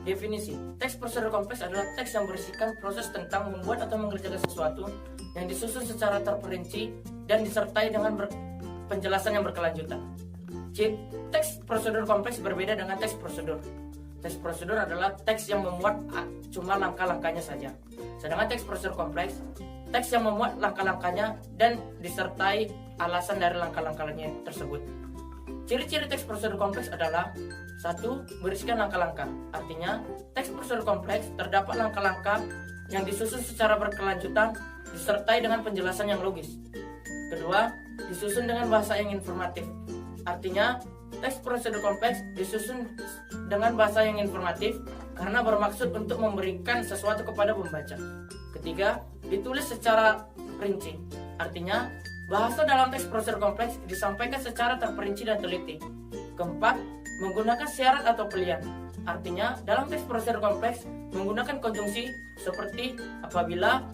Definisi. Teks prosedur kompleks adalah teks yang berisikan proses tentang membuat atau mengerjakan sesuatu yang disusun secara terperinci dan disertai dengan penjelasan yang berkelanjutan. Teks prosedur kompleks berbeda dengan teks prosedur. Teks prosedur adalah teks yang memuat cuma langkah-langkahnya saja. Sedangkan teks prosedur kompleks, teks yang memuat langkah-langkahnya dan disertai alasan dari langkah-langkahnya tersebut. Ciri-ciri teks prosedur kompleks adalah: 1. Berisikan langkah-langkah. Artinya, teks prosedur kompleks terdapat langkah-langkah yang disusun secara berkelanjutan disertai dengan penjelasan yang logis. 2. Disusun dengan bahasa yang informatif. Artinya, teks prosedur kompleks disusun dengan bahasa yang informatif karena bermaksud untuk memberikan sesuatu kepada pembaca. 3. Ditulis secara rinci. Artinya, bahasa dalam teks prosedur kompleks disampaikan secara terperinci dan teliti. 4. Menggunakan syarat atau pilihan. Artinya, dalam teks prosedur kompleks menggunakan konjungsi seperti apabila,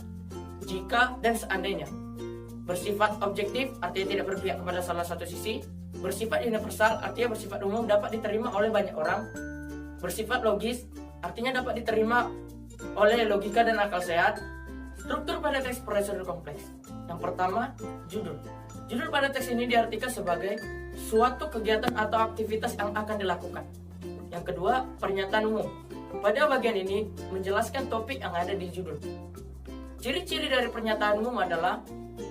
jika, dan seandainya. Bersifat objektif, artinya tidak berpihak kepada salah satu sisi. Bersifat universal, artinya bersifat umum, dapat diterima oleh banyak orang. Bersifat logis, artinya dapat diterima oleh logika dan akal sehat. Struktur pada teks prosedur kompleks. Yang pertama, judul. Judul pada teks ini diartikan sebagai suatu kegiatan atau aktivitas yang akan dilakukan. Yang kedua, pernyataan umum. Pada bagian ini menjelaskan topik yang ada di judul. Ciri-ciri dari pernyataan umum adalah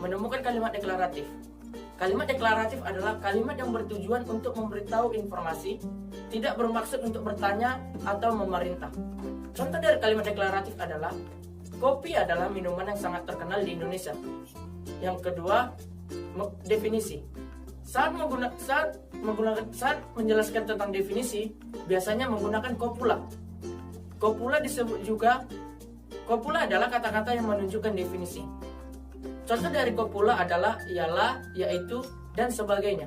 menemukan kalimat deklaratif. Kalimat deklaratif adalah kalimat yang bertujuan untuk memberitahu informasi, tidak bermaksud untuk bertanya atau memerintah. Contoh dari kalimat deklaratif adalah: kopi adalah minuman yang sangat terkenal di Indonesia. Yang kedua, definisi. Saat menjelaskan tentang definisi, biasanya menggunakan copula. Copula disebut juga, copula adalah kata-kata yang menunjukkan definisi. Contoh dari copula adalah ialah, yaitu, dan sebagainya.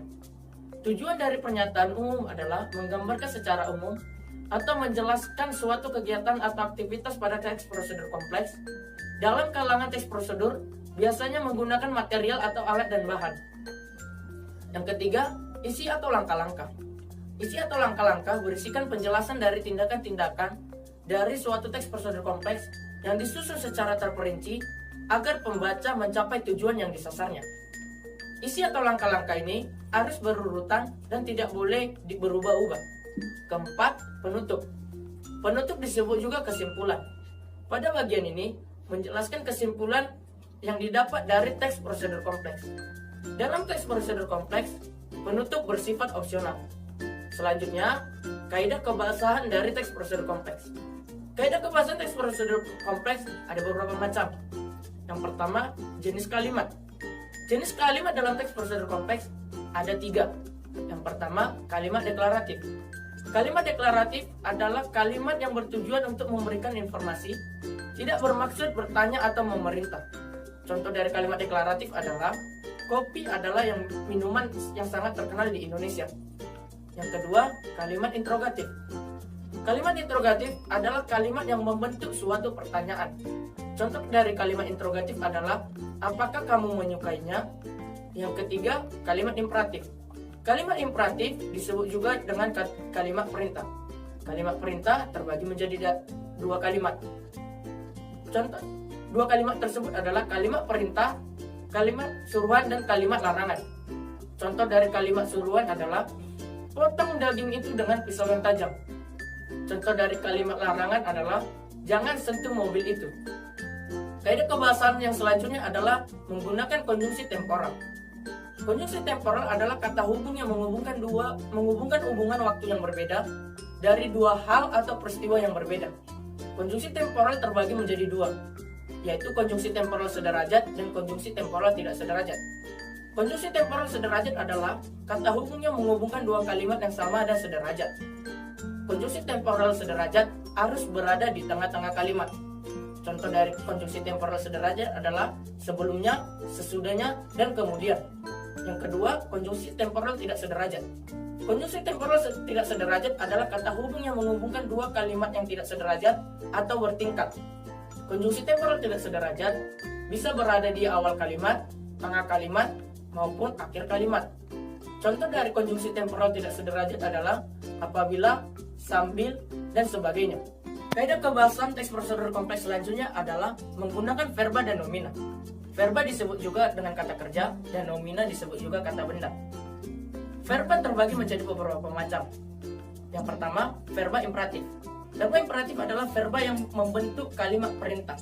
Tujuan dari pernyataan umum adalah menggambarkan secara umum atau menjelaskan suatu kegiatan atau aktivitas pada teks prosedur kompleks. Dalam kalangan teks prosedur, biasanya menggunakan material atau alat dan bahan. Yang ketiga, isi atau langkah-langkah. Isi atau langkah-langkah berisikan penjelasan dari tindakan-tindakan dari suatu teks prosedur kompleks yang disusun secara terperinci agar pembaca mencapai tujuan yang disasarnya. Isi atau langkah-langkah ini harus berurutan dan tidak boleh berubah-ubah. Keempat, penutup. Penutup disebut juga kesimpulan. Pada bagian ini menjelaskan kesimpulan yang didapat dari teks prosedur kompleks. Dalam teks prosedur kompleks, penutup bersifat opsional. Selanjutnya, kaidah kebahasan dari teks prosedur kompleks. Kaidah kebahasan teks prosedur kompleks ada beberapa macam. Yang pertama, jenis kalimat. Jenis kalimat dalam teks prosedur kompleks ada 3. Yang pertama, kalimat deklaratif. Kalimat deklaratif adalah kalimat yang bertujuan untuk memberikan informasi, tidak bermaksud bertanya atau memerintah. Contoh dari kalimat deklaratif adalah: kopi adalah minuman yang sangat terkenal di Indonesia. Yang kedua, kalimat interrogatif. Kalimat interrogatif adalah kalimat yang membentuk suatu pertanyaan. Contoh dari kalimat interrogatif adalah: apakah kamu menyukainya? Yang ketiga, kalimat imperatif. Kalimat imperatif disebut juga dengan kalimat perintah. Kalimat perintah terbagi menjadi 2 kalimat. Contoh 2 kalimat tersebut adalah kalimat perintah, kalimat suruhan, dan kalimat larangan. Contoh dari kalimat suruhan adalah: potong daging itu dengan pisau yang tajam. Contoh dari kalimat larangan adalah: jangan sentuh mobil itu. Kaidah kebahasan yang selanjutnya adalah menggunakan konjungsi temporal. Konjungsi temporal adalah kata hubung yang menghubungkan hubungan waktu yang berbeda dari 2 hal atau peristiwa yang berbeda. Konjungsi temporal terbagi menjadi 2, yaitu konjungsi temporal sederajat dan konjungsi temporal tidak sederajat. Konjungsi temporal sederajat adalah kata hubung yang menghubungkan 2 kalimat yang sama dan sederajat. Konjungsi temporal sederajat harus berada di tengah-tengah kalimat. Contoh dari konjungsi temporal sederajat adalah sebelumnya, sesudahnya, dan kemudian. Yang kedua, konjungsi temporal tidak sederajat. Konjungsi temporal tidak sederajat adalah kata hubung yang menghubungkan 2 kalimat yang tidak sederajat atau bertingkat. Konjungsi temporal tidak sederajat bisa berada di awal kalimat, tengah kalimat, maupun akhir kalimat. Contoh dari konjungsi temporal tidak sederajat adalah apabila, sambil, dan sebagainya. Kaidah kebahasan teks prosedur kompleks selanjutnya adalah menggunakan verba dan nomina. Verba disebut juga dengan kata kerja dan nomina disebut juga kata benda. Verba terbagi menjadi beberapa macam. Yang pertama, verba imperatif. Verba imperatif adalah verba yang membentuk kalimat perintah.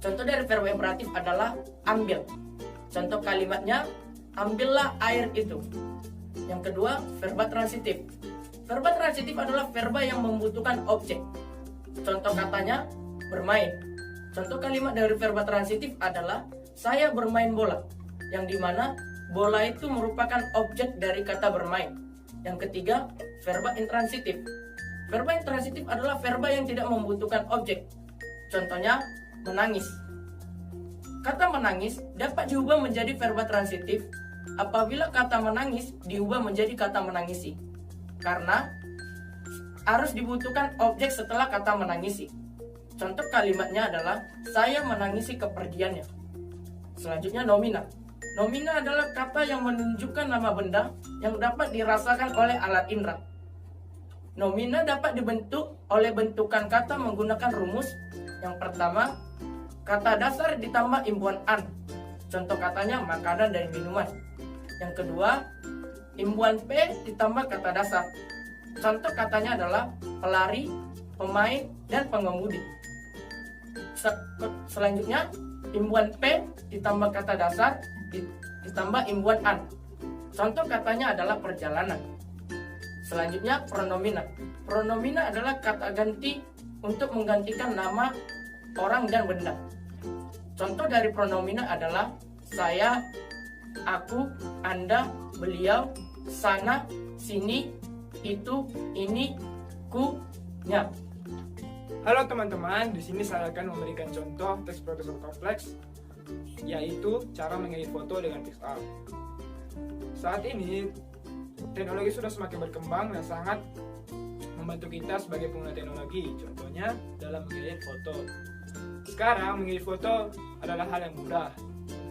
Contoh dari verba imperatif adalah ambil. Contoh kalimatnya, ambillah air itu. Yang kedua, verba transitif. Verba transitif adalah verba yang membutuhkan objek. Contoh katanya, bermain. Contoh kalimat dari verba transitif adalah saya bermain bola, yang dimana bola itu merupakan objek dari kata bermain. Yang ketiga, verba intransitif. Verba intransitif adalah verba yang tidak membutuhkan objek. Contohnya, menangis. Kata menangis dapat diubah menjadi verba transitif apabila kata menangis diubah menjadi kata menangisi, karena harus dibutuhkan objek setelah kata menangisi. Contoh kalimatnya adalah saya menangisi kepergiannya. Selanjutnya, nomina. Nomina adalah kata yang menunjukkan nama benda yang dapat dirasakan oleh alat indera. Nomina dapat dibentuk oleh bentukan kata menggunakan rumus. Yang pertama, kata dasar ditambah imbuhan an. Contoh katanya makanan dan minuman. Yang kedua, imbuhan p ditambah kata dasar. Contoh katanya adalah pelari, pemain, dan pengemudi. Selanjutnya, imbuhan p ditambah kata dasar ditambah imbuhan an. Contoh katanya adalah perjalanan. Selanjutnya, pronomina. Pronomina adalah kata ganti untuk menggantikan nama orang dan benda. Contoh dari pronomina adalah saya, aku, anda, beliau, sana, sini, itu, ini, ku, nya. Halo teman-teman, di sini saya akan memberikan contoh teks prosedur kompleks, yaitu cara mengedit foto dengan PixArt. Saat ini teknologi sudah semakin berkembang dan sangat membantu kita sebagai pengguna teknologi. Contohnya dalam mengedit foto. Sekarang mengedit foto adalah hal yang mudah,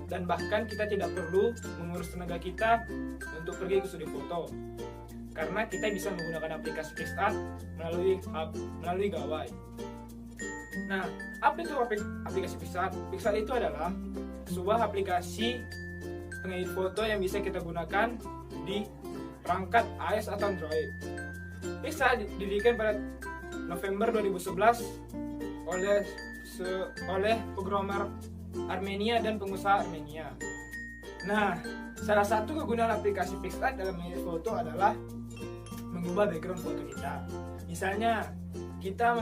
dan bahkan kita tidak perlu mengurus tenaga kita untuk pergi ke studio foto, karena kita bisa menggunakan aplikasi PixArt melalui gawai. Nah, apa itu aplikasi PixArt? PixArt itu adalah sebuah aplikasi pengedit foto yang bisa kita gunakan di perangkat iOS atau Android. PixArt didirikan pada November 2011 oleh programmer Armenia dan pengusaha Armenia. Nah, salah satu kegunaan aplikasi PixArt dalam mengedit foto adalah mengubah background foto kita. Misalnya, kita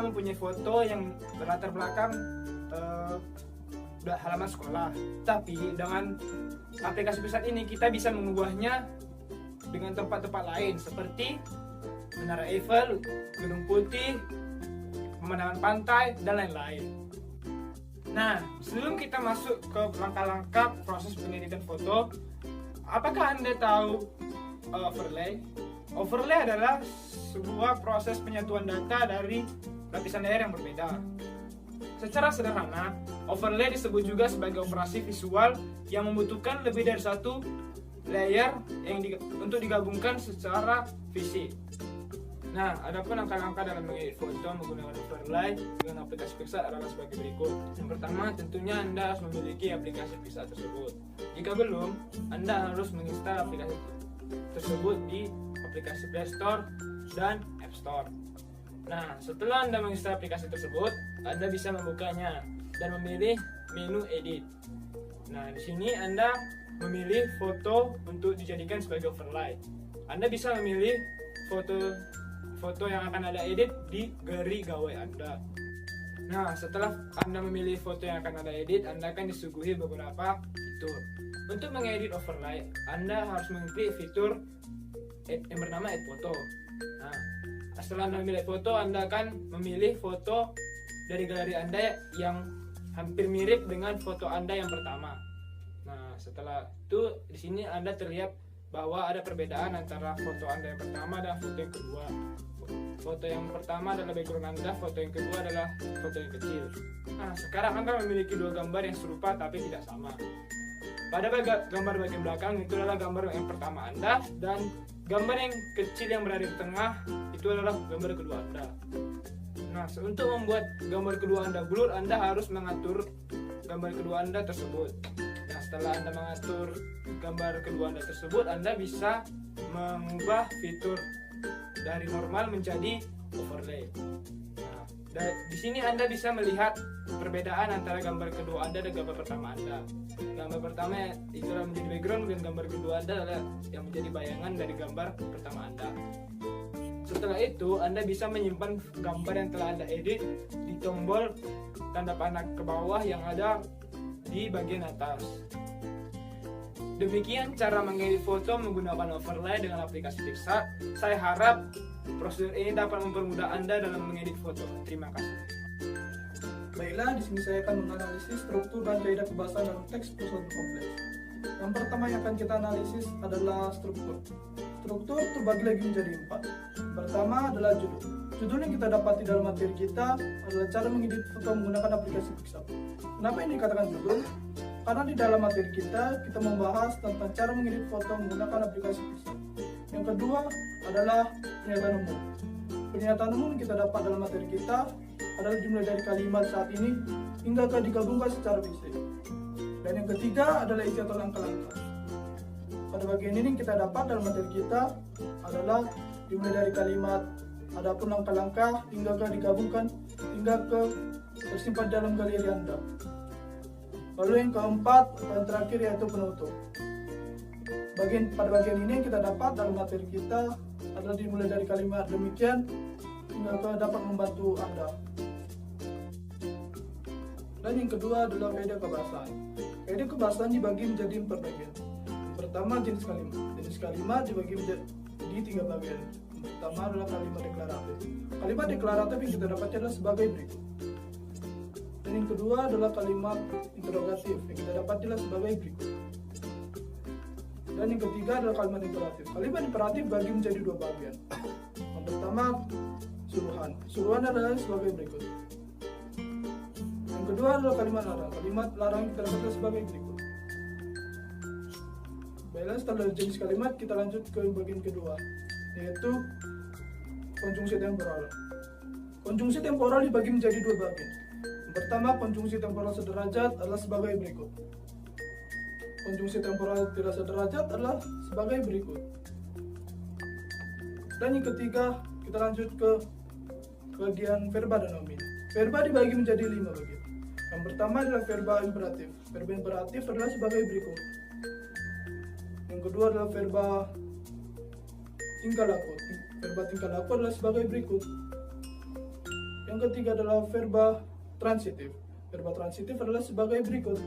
mempunyai foto yang berlatar belakang halaman sekolah. Tapi dengan aplikasi PixArt ini kita bisa mengubahnya dengan tempat-tempat lain seperti Menara Eiffel, Gedung Putih, pemandangan pantai, dan lain-lain. Nah, sebelum kita masuk ke langkah-langkah proses pengeditan foto, apakah Anda tahu overlay? Overlay adalah sebuah proses penyatuan data dari lapisan layer yang berbeda. Secara sederhana, overlay disebut juga sebagai operasi visual yang membutuhkan lebih dari satu layer untuk digabungkan secara fisik. Nah, adapun langkah-langkah dalam mengedit foto menggunakan overlay dengan aplikasi PixArt adalah sebagai berikut. Yang pertama, tentunya Anda harus memiliki aplikasi PixArt tersebut. Jika belum, Anda harus menginstal aplikasi tersebut di aplikasi Play Store dan App Store. Nah, setelah Anda menginstal aplikasi tersebut, Anda bisa membukanya dan memilih menu edit. Nah, di sini Anda memilih foto untuk dijadikan sebagai overlay. Anda bisa memilih foto yang akan Anda edit di galeri gawai Anda. Nah, setelah Anda memilih foto yang akan Anda edit, Anda akan disuguhi beberapa fitur. Untuk mengedit overlay, Anda harus mengklik fitur yang bernama Add Photo. Nah, setelah Anda memilih foto, Anda akan memilih foto dari galeri Anda yang hampir mirip dengan foto Anda yang pertama. Nah, setelah itu di sini Anda terlihat bahwa ada perbedaan antara foto Anda yang pertama dan foto yang kedua. Foto yang pertama adalah background Anda, foto yang kedua adalah foto yang kecil. Nah, sekarang Anda memiliki dua gambar yang serupa tapi tidak sama. Pada gambar bagian belakang itu adalah gambar yang pertama Anda, dan gambar yang kecil yang berada di tengah itu adalah gambar kedua Anda. Nah, untuk membuat gambar kedua Anda blur, Anda harus mengatur gambar kedua Anda tersebut. Nah, setelah Anda mengatur gambar kedua Anda tersebut, Anda bisa mengubah fitur dari normal menjadi overlay. Nah, di sini Anda bisa melihat perbedaan antara gambar kedua Anda dan gambar pertama Anda. Gambar pertama itu adalah menjadi background, dan gambar kedua Anda adalah yang menjadi bayangan dari gambar pertama Anda. Setelah itu, Anda bisa menyimpan gambar yang telah Anda edit di tombol tanda panah ke bawah yang ada di bagian atas. Demikian cara mengedit foto menggunakan overlay dengan aplikasi PicsArt. Saya harap prosedur ini dapat mempermudah Anda dalam mengedit foto. Terima kasih. Baiklah, di sini saya akan menganalisis struktur dan kaidah kebahasan dalam teks prosedur kompleks. Yang pertama yang akan kita analisis adalah struktur. Struktur terbagi lagi menjadi 4. Pertama adalah judul. Judul yang kita dapati dalam materi kita adalah cara mengedit foto menggunakan aplikasi PicsArt. Kenapa ini dikatakan judul? Karena di dalam materi kita membahas tentang cara mengedit foto menggunakan aplikasi PicsArt. Yang kedua adalah pernyataan umum. Pernyataan umum yang kita dapat dalam materi kita adalah dimulai dari kalimat saat ini hingga ke digabungkan secara fisik. Dan yang ketiga adalah isi atau langkah-langkah. Pada bagian ini kita dapat dalam materi kita adalah dimulai dari kalimat adapun langkah-langkah hingga ke digabungkan hingga ke tersimpan dalam galeri Anda. Lalu yang keempat dan terakhir yaitu penutup. Pada bagian ini yang kita dapat dalam materi kita adalah dimulai dari kalimat demikian hingga ke dapat membantu Anda. Dan yang kedua adalah kaidah kebahasan. Kaidah kebahasan dibagi menjadi 4 bagian. Pertama, jenis kalimat. Jenis kalimat dibagi menjadi 3 bagian. Pertama adalah kalimat deklaratif. Kalimat deklaratif yang kita dapat adalah sebagai berikut. Dan yang kedua adalah kalimat interrogatif yang kita dapat adalah sebagai berikut. Dan yang ketiga adalah kalimat imperatif. Kalimat imperatif bagi menjadi 2 bagian. Yang pertama, suruhan. Suruhan adalah sebagai berikut. Yang kedua adalah kalimat larang. Kalimat larang kita dapat sebagai berikut. Baiklah, setelah jenis kalimat kita lanjut ke bagian kedua, yaitu konjungsi temporal. Konjungsi temporal dibagi menjadi 2 bagian. Yang pertama, konjungsi temporal sederajat adalah sebagai berikut. Konjungsi temporal tidak sederajat adalah sebagai berikut. Dan yang ketiga, kita lanjut ke bagian verba dan nomin. Verba dibagi menjadi 5 bagian. Yang pertama adalah verba imperatif. Verba imperatif adalah sebagai berikut. Yang kedua adalah verba tingkah laku. Verba tingkah laku adalah sebagai berikut. Yang ketiga adalah verba transitif. Verba transitif adalah sebagai berikut.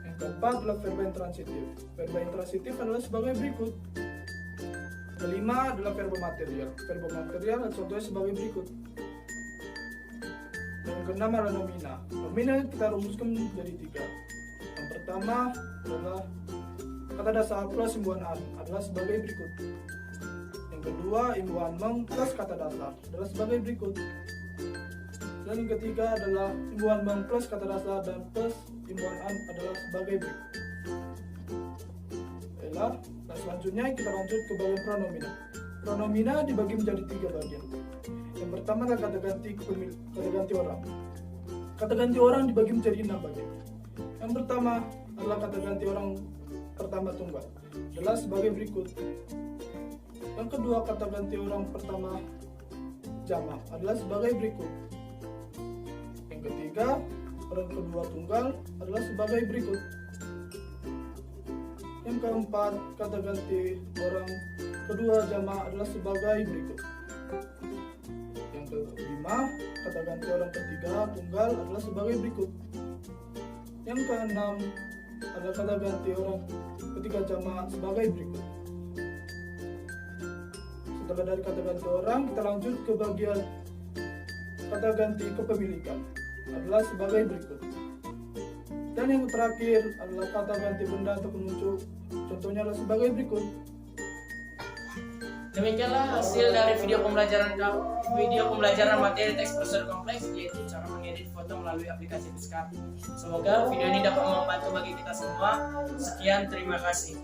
Yang keempat adalah verba intransitif. Verba intransitif adalah sebagai berikut. Kelima adalah verba material. Verba material contohnya sebagai berikut. Dan yang keenam adalah nomina. Nomina kita rumuskan menjadi 3. Yang pertama adalah kata dasar plus imbuhan an adalah sebagai berikut. Yang kedua, imbuhan meng plus kata dasar adalah sebagai berikut. Dan yang ketiga adalah imbuhan meng plus kata dasar dan plus imbuhan an adalah sebagai berikut. Baiklah, nah selanjutnya kita lanjut ke bagian pronomina. Pronomina dibagi menjadi 3 bagian. Yang pertama adalah kata ganti orang. Kata ganti orang dibagi menjadi 6 bagian. Yang pertama adalah kata ganti orang pertama tunggal adalah sebagai berikut. Yang kedua, kata ganti orang pertama jamak adalah sebagai berikut. Yang ketiga, orang kedua tunggal adalah sebagai berikut. Yang keempat, kata ganti orang kedua jamak adalah sebagai berikut. Yang kelima, kata ganti orang ketiga tunggal adalah sebagai berikut. Yang keenam adalah kata ganti orang ketiga jamak sebagai berikut. Setelah dari kata ganti orang, kita lanjut ke bagian kata ganti kepemilikan adalah sebagai berikut. Dan yang terakhir adalah kata ganti benda atau penunjuk, contohnya adalah sebagai berikut. Demikianlah hasil dari video pembelajaran materi teks prosedur kompleks, yaitu cara mengedit foto melalui aplikasi PicsArt. Semoga video ini dapat membantu bagi kita semua. Sekian, terima kasih.